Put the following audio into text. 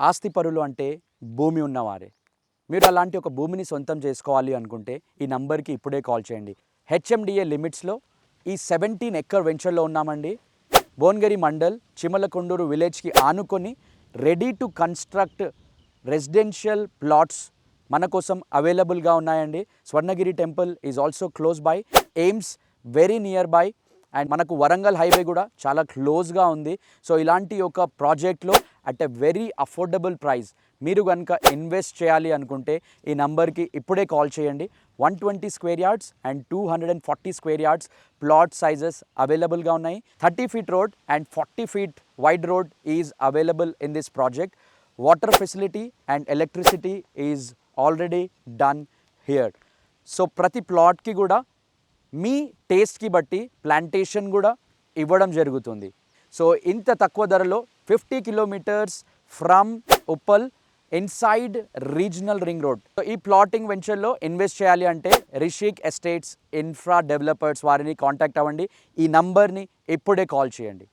ఆస్తిపరులు అంటే భూమి ఉన్నవారే. మీరు అలాంటి ఒక భూమిని సొంతం చేసుకోవాలి అనుకుంటే ఈ నంబర్కి ఇప్పుడే కాల్ చేయండి. హెచ్ఎండిఏ లిమిట్స్లో ఈ 17 ఎకర్ వెంచర్లో ఉన్నామండి. భువనగిరి మండల్ చిమలకొండూరు విలేజ్కి ఆనుకొని ready to construct residential plots మన కోసం అవైలబుల్గా ఉన్నాయండి. Swarnagiri temple is also close by, AIIMS very near by, and మనకు వరంగల్ హైవే కూడా చాలా క్లోజ్గా ఉంది. సో ఇలాంటి ఒక ప్రాజెక్ట్లో at a very affordable price మీరు కనుక ఇన్వెస్ట్ చేయాలి అనుకుంటే ఈ నంబర్కి ఇప్పుడే కాల్ చేయండి. 120 square yards and 240 square yards plot sizes అవైలబుల్గా ఉన్నాయి. 30 feet road and 40 feet wide road is available in this project. Water facility and electricity is already done here. So ప్రతి ప్లాట్కి కూడా మీ టేస్ట్కి బట్టి ప్లాంటేషన్ కూడా ఇవ్వడం జరుగుతుంది. సో ఇంత తక్కువ ధరలో 50 kilometres from Uppal inside regional ring road. So ఈ ప్లాటింగ్ వెంచర్లో ఇన్వెస్ట్ చేయాలి అంటే రిషిక్ ఎస్టేట్స్ ఇన్ఫ్రా డెవలపర్స్ వారిని కాంటాక్ట్ అవ్వండి. ఈ నంబర్ని ఇప్పుడే కాల్ చేయండి.